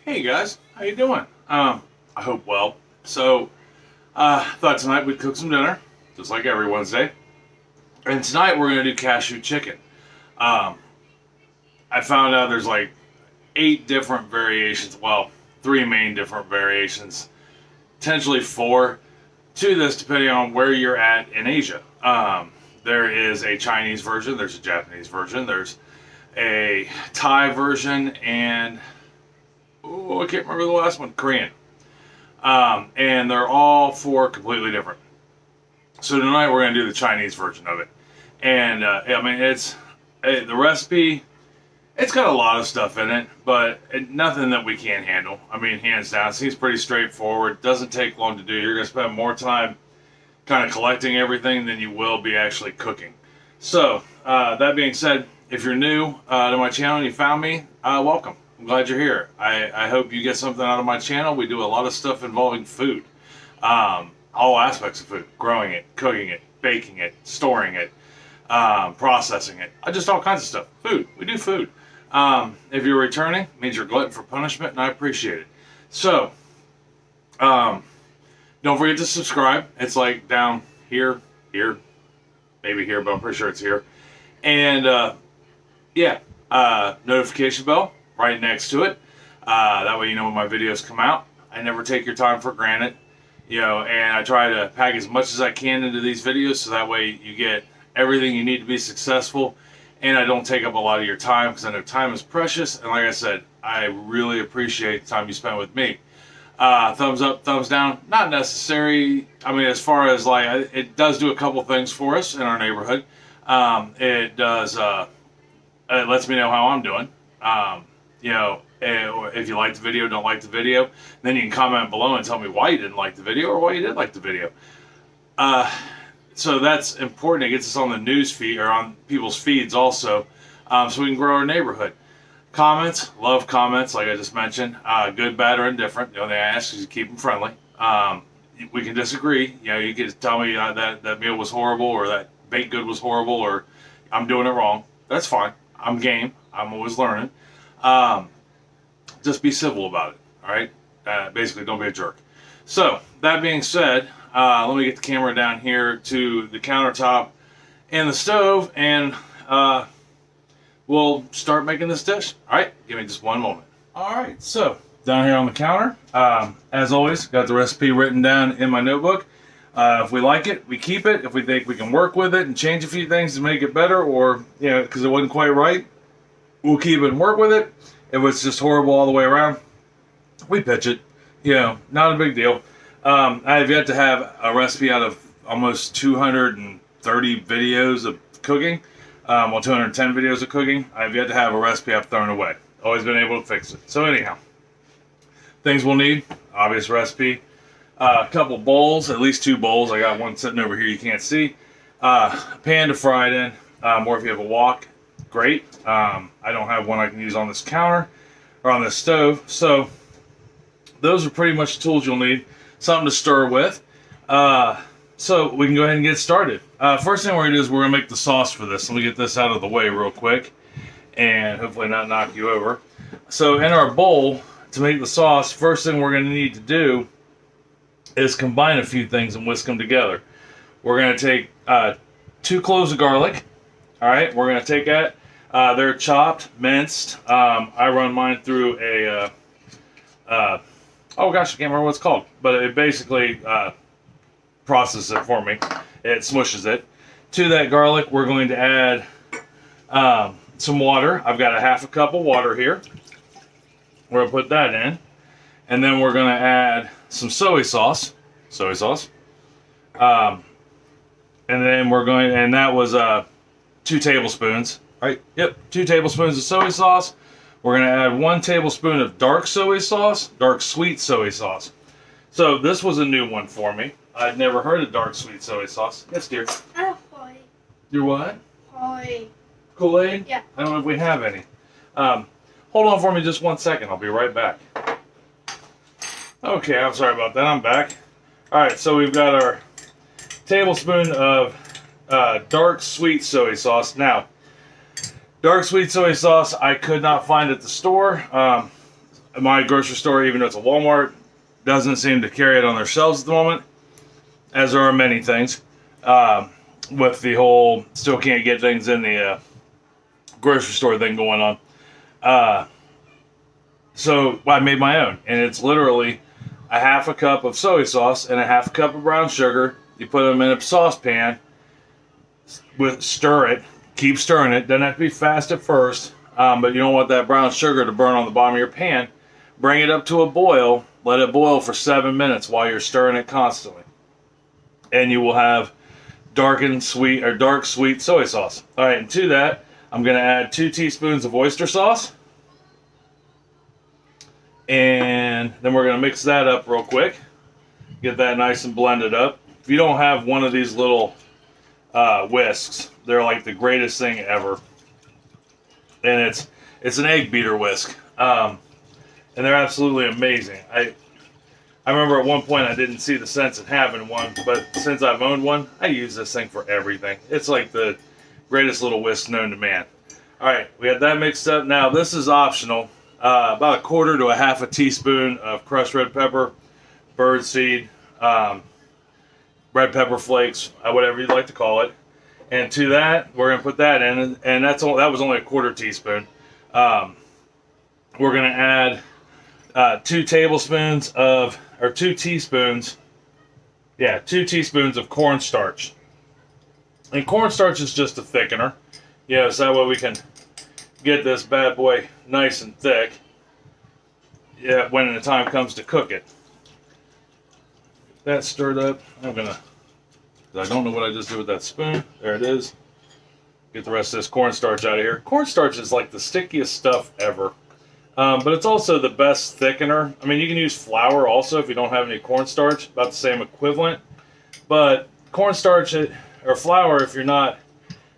Hey guys, how you doing? I hope well. So, thought tonight we'd cook some dinner, just like every Wednesday. And tonight we're gonna do cashew chicken. I found out there's like 8 different variations. Well, 3 main different variations, potentially 4 to this, depending on where you're at in Asia. There is a Chinese version, there's a Japanese version, there's a Thai version, and I can't remember the last one, Korean. And they're all 4 completely different. So tonight we're going to do the Chinese version of it. And I mean, the recipe, it's got a lot of stuff in it, but nothing that we can't handle. I mean, hands down, it seems pretty straightforward. Doesn't take long to do. You're going to spend more time kind of collecting everything than you will be actually cooking. So, that being said, if you're new to my channel and you found me, welcome. I'm glad you're here. I hope you get something out of my channel. We do a lot of stuff involving food. All aspects of food. Growing it, cooking it, baking it, storing it, processing it. Just all kinds of stuff. Food. We do food. If you're returning, it means you're glutton for punishment, and I appreciate it. So, don't forget to subscribe. It's like down here, maybe here, but I'm pretty sure it's here. And, yeah, notification bell right next to it. That way you know when my videos come out. I never take your time for granted, you know, and I try to pack as much as I can into these videos so that way you get everything you need to be successful, and I don't take up a lot of your time, because I know time is precious, and like I said, I really appreciate the time you spend with me. Thumbs up, thumbs down, not necessary. I mean, as far as like, it does do a couple things for us in our neighborhood. It does, it lets me know how I'm doing. You know, if you like the video, don't like the video, then you can comment below and tell me why you didn't like the video or why you did like the video. So that's important. It gets us on the news feed, or on people's feeds also, so we can grow our neighborhood. Comments, love comments, like I just mentioned. Good, bad, or indifferent. The only thing I ask is you keep them friendly. We can disagree. You know, you can tell me that meal was horrible, or that baked good was horrible, or I'm doing it wrong. That's fine. I'm game. I'm always learning. Just be civil about it, all right? Basically, don't be a jerk. So, that being said, let me get the camera down here to the countertop and the stove, and we'll start making this dish. All right, give me just one moment. All right, so down here on the counter, as always, got the recipe written down in my notebook. If we like it, we keep it. If we think we can work with it and change a few things to make it better, or, you know, because it wasn't quite right, we'll keep it and work with it. If it's just horrible all the way around, we pitch it. You know, not a big deal. I have yet to have a recipe out of almost 230 videos of cooking. Well, 210 videos of cooking. I have yet to have a recipe I've thrown away. Always been able to fix it. So anyhow, things we'll need: obvious recipe, a couple bowls, at least 2 bowls. I got one sitting over here you can't see. A pan to fry it in, or if you have a wok, great. I don't have one I can use on this counter or on this stove. So those are pretty much the tools you'll need. Something to stir with. So we can go ahead and get started. First thing we're going to do is we're going to make the sauce for this. Let me get this out of the way real quick and hopefully not knock you over. So in our bowl, to make the sauce, first thing we're going to need to do is combine a few things and whisk them together. We're going to take 2 cloves of garlic. All right, we're going to take that. They're chopped, minced. I run mine through a, oh gosh, I can't remember what it's called, but it basically processes it for me. It smushes it. To that garlic, we're going to add some water. I've got a half a cup of water here. We're going to put that in. And then we're going to add some soy sauce. And then we're going, and that was 2 tablespoons. Right? Yep, 2 tablespoons of soy sauce. We're going to add 1 tablespoon of dark soy sauce, dark sweet soy sauce. So this was a new one for me. I'd never heard of dark sweet soy sauce. Yes, dear. Kool-Aid. You're what? Kool-Aid. Kool-Aid? Yeah. I don't know if we have any. Hold on for me just 1 second. I'll be right back. Okay, I'm sorry about that. I'm back. All right, so we've got our tablespoon of dark sweet soy sauce. Now, dark sweet soy sauce I could not find at the store. My grocery store, even though it's a Walmart, doesn't seem to carry it on their shelves at the moment, as there are many things. With the whole still can't get things in the grocery store thing going on. So I made my own, and it's literally a half a cup of soy sauce and a half a cup of brown sugar. You put them in a saucepan, stir it, keep stirring it. Doesn't have to be fast at first, but you don't want that brown sugar to burn on the bottom of your pan. Bring it up to a boil, let it boil for 7 minutes while you're stirring it constantly. And you will have dark sweet soy sauce. All right, and to that, I'm going to add 2 teaspoons of oyster sauce. And then we're going to mix that up real quick. Get that nice and blended up. If you don't have one of these little whisks, they're like the greatest thing ever. And it's an egg beater whisk. And they're absolutely amazing. I remember at one point I didn't see the sense in having one, but since I've owned one, I use this thing for everything. It's like the greatest little whisk known to man. All right, we have that mixed up. Now this is optional. About 1/4 to a half a teaspoon of crushed red pepper, birdseed, red pepper flakes, whatever you'd like to call it. And to that, we're going to put that in, and that was only a 1/4 teaspoon. We're going to add 2 teaspoons of cornstarch. And cornstarch is just a thickener. Yeah, so that way we can get this bad boy nice and thick. Yeah, when the time comes to cook it. That stirred up. I don't know what I just did with that spoon. There it is. Get the rest of this cornstarch out of here. Cornstarch is like the stickiest stuff ever. But it's also the best thickener. I mean, you can use flour also if you don't have any cornstarch, about the same equivalent. But cornstarch or flour, if you're not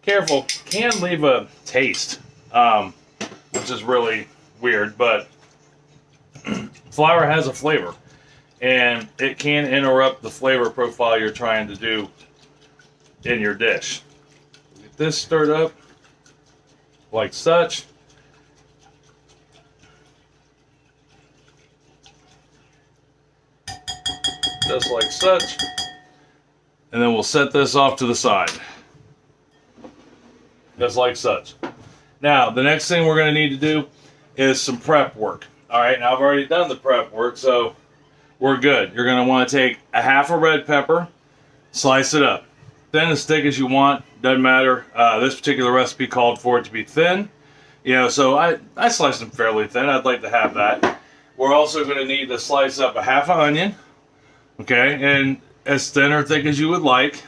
careful, can leave a taste, which is really weird. But flour has a flavor, and it can interrupt the flavor profile you're trying to do in your dish. Get this stirred up like such. Just like such. And then we'll set this off to the side. Just like such. Now, the next thing we're going to need to do is some prep work. Alright, now I've already done the prep work, so we're good. You're going to want to take a half a red pepper, slice it up. Thin as thick as you want, doesn't matter. This particular recipe called for it to be thin. You know, so I sliced them fairly thin. I'd like to have that. We're also going to need to slice up a half an onion. Okay, and as thin or thick as you would like.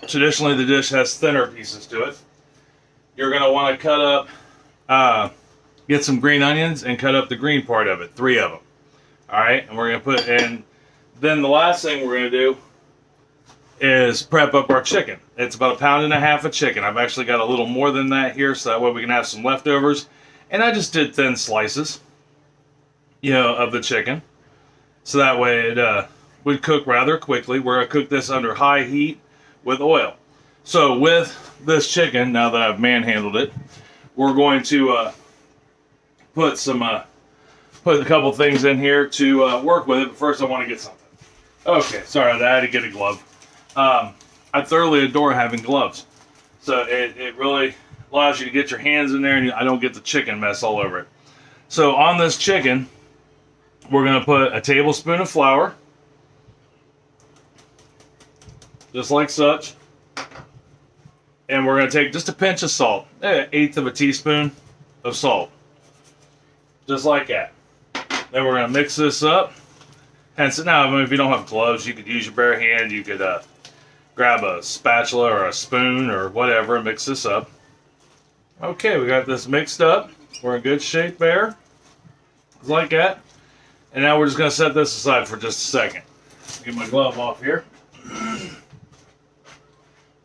Traditionally, the dish has thinner pieces to it. You're going to want to cut up, get some green onions and cut up the green part of it, 3 of them. All right, and we're going to put in, then the last thing we're going to do is prep up our chicken. It's about 1.5 pounds of chicken. I've actually got a little more than that here, so that way we can have some leftovers. And I just did thin slices, you know, of the chicken. So that way it would cook rather quickly. We're going to cook this under high heat with oil. So with this chicken, now that I've manhandled it, we're going to put a couple things in here to work with it. But first I want to get something. Okay, sorry, I had to get a glove. I thoroughly adore having gloves. So it really allows you to get your hands in there and I don't get the chicken mess all over it. So on this chicken, we're going to put a tablespoon of flour. Just like such. And we're going to take just a pinch of salt. 1/8 of a teaspoon of salt. Just like that. Then we're going to mix this up. And so now, I mean, if you don't have gloves, you could use your bare hand. You could grab a spatula or a spoon or whatever and mix this up. Okay, we got this mixed up. We're in good shape there. Just like that. And now we're just going to set this aside for just a second. Get my glove off here.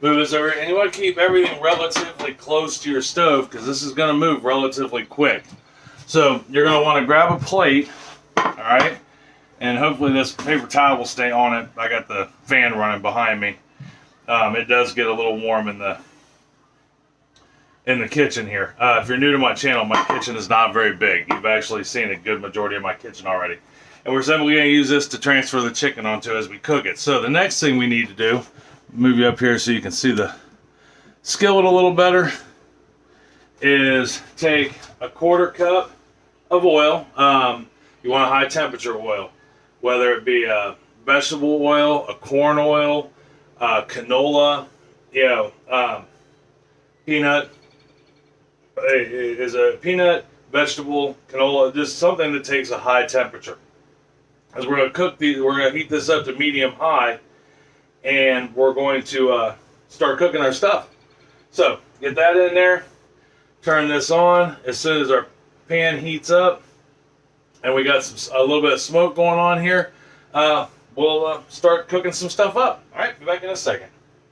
Move this over. And you want to keep everything relatively close to your stove because this is going to move relatively quick. So you're going to want to grab a plate. Alright. And hopefully this paper towel will stay on it. I got the fan running behind me. It does get a little warm in in the kitchen here. If you're new to my channel, my kitchen is not very big. You've actually seen a good majority of my kitchen already. And we're simply going to use this to transfer the chicken onto as we cook it. So the next thing we need to do, move you up here so you can see the skillet a little better, is take a 1/4 cup of oil. You want a high temperature oil, whether it be a vegetable oil, a corn oil, canola, peanut. It is a peanut, vegetable, canola, just something that takes a high temperature. As we're going to cook these, we're going to heat this up to medium high, and we're going to start cooking our stuff. So get that in there, turn this on. As soon as our pan heats up and we got a little bit of smoke going on here, we'll start cooking some stuff up. All right, be back in a second.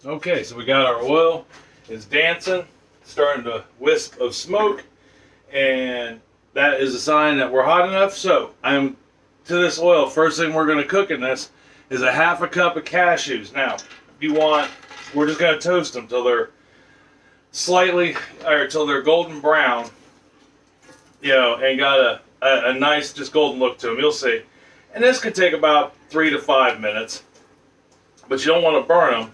Okay, so we got our oil. It's dancing, starting to wisp of smoke, and that is a sign that we're hot enough. So to this oil, first thing we're going to cook in this is a 1/2 cup of cashews. Now, we're just going to toast them till they're till they're golden brown, and got a nice, just golden look to them. You'll see. And this could take about 3 to 5 minutes, but you don't want to burn them,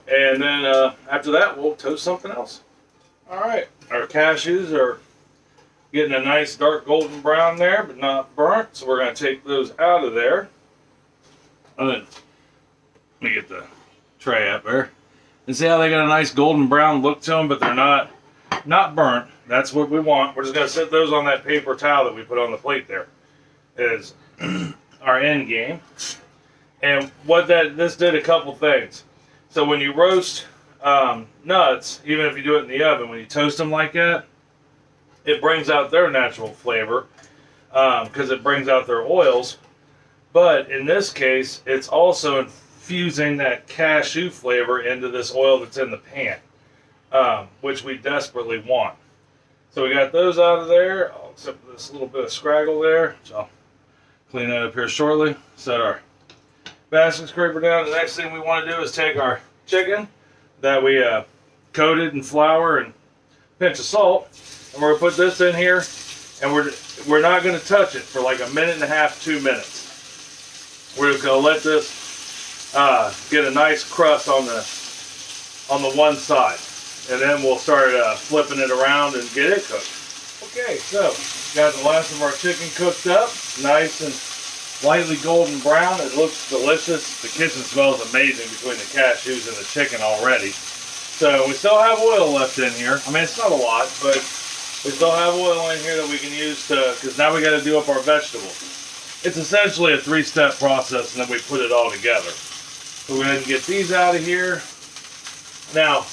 and then after that, we'll toast something else. All right, our cashews are getting a nice dark golden brown there, but not burnt, so we're going to take those out of there. And then, let me get the tray up there. And see how they got a nice golden brown look to them, but they're not burnt. That's what we want. We're just going to set those on that paper towel that we put on the plate there. Is our end game. And this did a couple things. So when you roast nuts, even if you do it in the oven, when you toast them like that, it brings out their natural flavor because it brings out their oils. But in this case, it's also infusing that cashew flavor into this oil that's in the pan, which we desperately want. So we got those out of there, except for this little bit of scraggle there. So I'll clean that up here shortly. Set our basket scraper down. The next thing we want to do is take our chicken that we coated in flour and a pinch of salt, and we're going to put this in here, and we're not going to touch it for like 1.5 minutes, 2 minutes. We're just going to let this get a nice crust on the one side, and then we'll start flipping it around and get it cooked. Okay, so got the last of our chicken cooked up, nice and lightly golden brown. It looks delicious. The kitchen smells amazing between the cashews and the chicken already. So we still have oil left in here. I mean, it's not a lot, but we still have oil in here that we can use because now we got to do up our vegetables. It's essentially a 3-step process, and then we put it all together. So we're going to get these out of here. Now,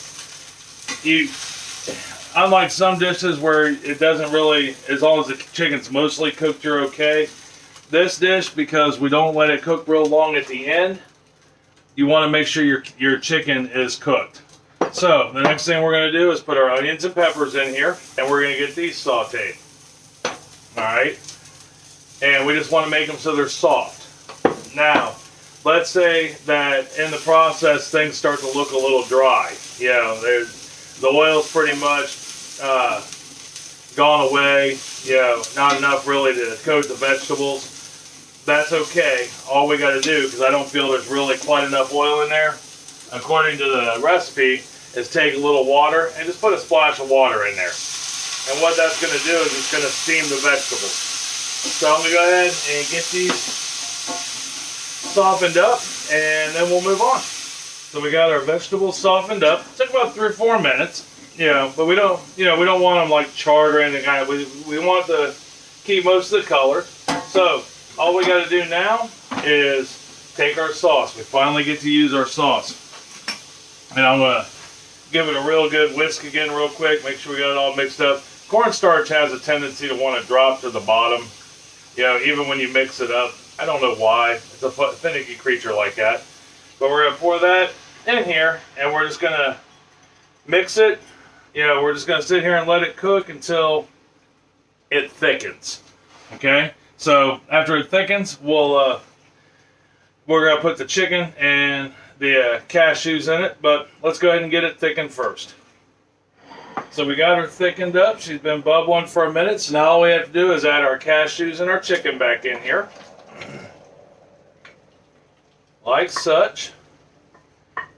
unlike some dishes where it doesn't really, as long as the chicken's mostly cooked, you're okay. This dish, because we don't let it cook real long at the end, you want to make sure your chicken is cooked. So the next thing we're going to do is put our onions and peppers in here, and we're going to get these sauteed. Alright? And we just want to make them so they're soft. Now, let's say that in the process things start to look a little dry. The oil's pretty much gone away. Not enough really to coat the vegetables. That's okay. All we got to do, because I don't feel there's really quite enough oil in there, according to the recipe, is take a little water and just put a splash of water in there. And what that's going to do is it's going to steam the vegetables. So I'm going to go ahead and get these softened up, and then we'll move on. So we got our vegetables softened up. It took about 3 or 4 minutes. But we don't want them like charred or anything. We want to keep most of the color. So all we got to do now is take our sauce. We finally get to use our sauce. And I'm going to give it a real good whisk again real quick. Make sure we got it all mixed up. Cornstarch has a tendency to want to drop to the bottom. Even when you mix it up. I don't know why. It's a finicky creature like that. But we're going to pour that in here, and we're just going to mix it. We're just going to sit here and let it cook until it thickens. Okay? So after it thickens, we're going to put the chicken and the cashews in it, but let's go ahead and get it thickened first. So we got her thickened up. She's been bubbling for a minute. So now all we have to do is add our cashews and our chicken back in here. Like such.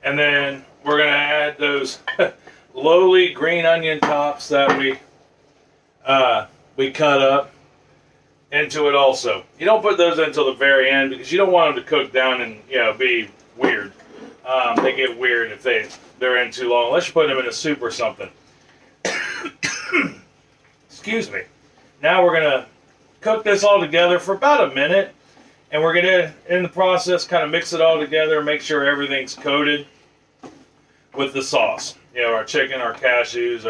And then we're going to add those lowly green onion tops that we cut up into it also. You don't put those until the very end because you don't want them to cook down and be weird. They get weird if they're in too long, unless you put them in a soup or something. Excuse me. Now we're going to cook this all together for about a minute, and we're going to, in the process, kind of mix it all together and make sure everything's coated with the sauce. Our chicken, our cashews,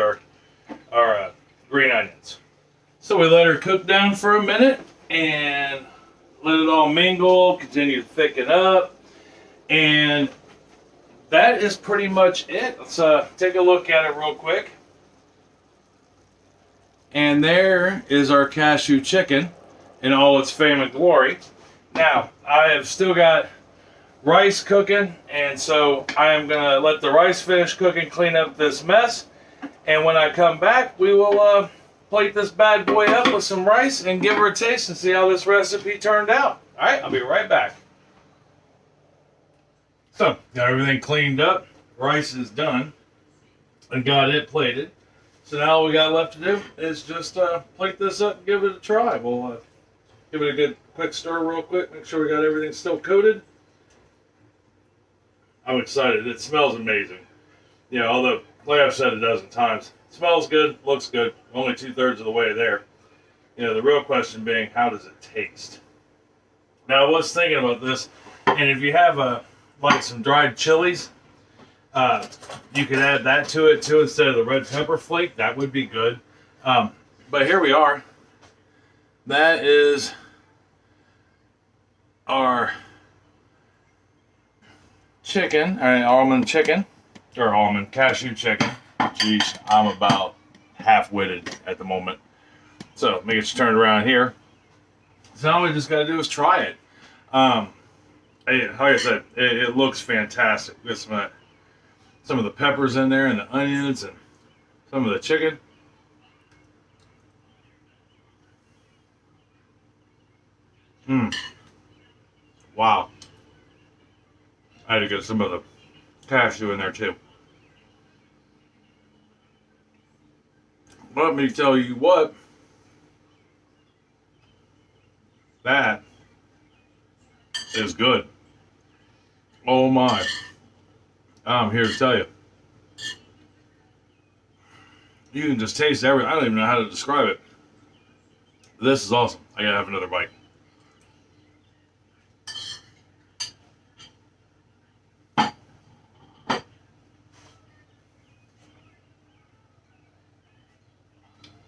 our green onions. So we let her cook down for a minute and let it all mingle, continue to thicken up, and that is pretty much it. Let's take a look at it real quick. And there is our cashew chicken in all its fame and glory. Now, I have still got rice cooking, and so I am going to let the rice finish cooking, clean up this mess, and when I come back, we will plate this bad boy up with some rice and give her a taste and see how this recipe turned out. Alright, I'll be right back. So, got everything cleaned up, rice is done, and got it plated. So now all we got left to do is just plate this up and give it a try. We'll give it a good quick stir real quick, make sure we got everything still coated. I'm excited. It smells amazing. Although, like I've said a dozen times, it smells good, looks good, only 2/3 of the way there. The real question being, how does it taste? Now, I was thinking about this, and if you have like some dried chilies, you could add that to it too instead of the red pepper flake. That would be good. But here we are. That is our chicken, almond chicken, or almond cashew chicken. Jeez, I'm about half-witted at the moment. So let me get you turned around here. So all we just got to do is try it. Like I said, it looks fantastic. With some of the peppers in there and the onions and some of the chicken. Wow. I had to get some of the cashew in there too. Let me tell you what. That is good. Oh my. I'm here to tell you. You can just taste everything. I don't even know how to describe it. This is awesome. I gotta have another bite.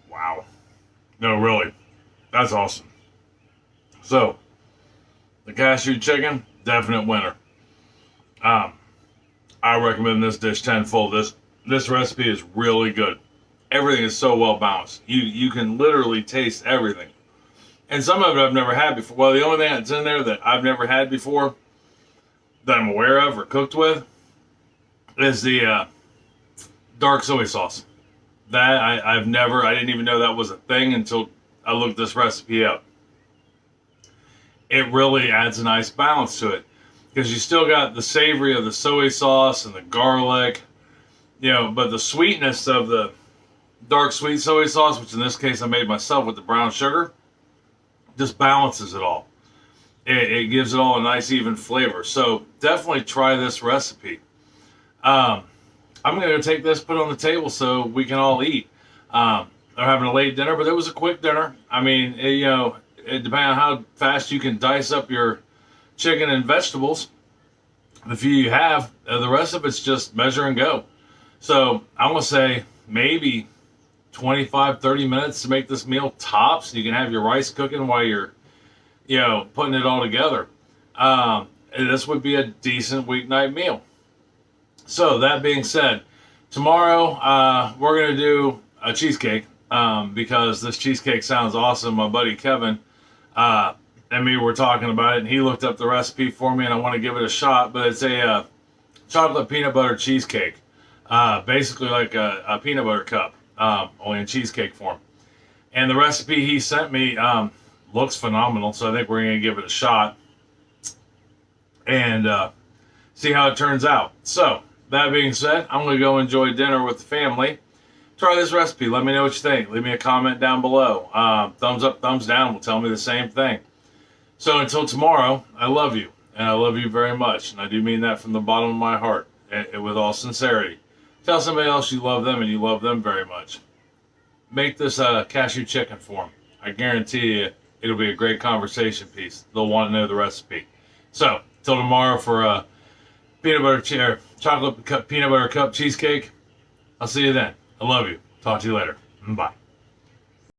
Wow. No, really. That's awesome. So, the cashew chicken, definite winner. I recommend this dish tenfold. This recipe is really good. Everything is so well balanced. You can literally taste everything. And some of it I've never had before. Well, the only thing that's in there that I've never had before that I'm aware of or cooked with is the dark soy sauce. That I didn't even know that was a thing until I looked this recipe up. It really adds a nice balance to it. Because you still got the savory of the soy sauce and the garlic, but the sweetness of the dark sweet soy sauce, which in this case I made myself with the brown sugar, just balances it all. It gives it all a nice even flavor. So definitely try this recipe. I'm going to take this, put it on the table so we can all eat. They're having a late dinner, but it was a quick dinner. I mean, it depending on how fast you can dice up your chicken and vegetables, the few you have, the rest of it's just measure and go. So I'm going to say maybe 25-30 minutes to make this meal tops. You can have your rice cooking while you're putting it all together. This would be a decent weeknight meal. So that being said, tomorrow we're going to do a cheesecake because this cheesecake sounds awesome. My buddy Kevin and me were talking about it, and he looked up the recipe for me, and I want to give it a shot. But it's a chocolate peanut butter cheesecake. basically like a peanut butter cup, only in cheesecake form. And the recipe he sent me looks phenomenal, so I think we're going to give it a shot and see how it turns out. So, that being said, I'm going to go enjoy dinner with the family. Try this recipe. Let me know what you think. Leave me a comment down below. Thumbs up, thumbs down will tell me the same thing. So until tomorrow, I love you. And I love you very much. And I do mean that from the bottom of my heart and with all sincerity. Tell somebody else you love them and you love them very much. Make this cashew chicken for them. I guarantee you it'll be a great conversation piece. They'll want to know the recipe. So, till tomorrow for chocolate peanut butter cup cheesecake. I'll see you then. I love you. Talk to you later. Bye.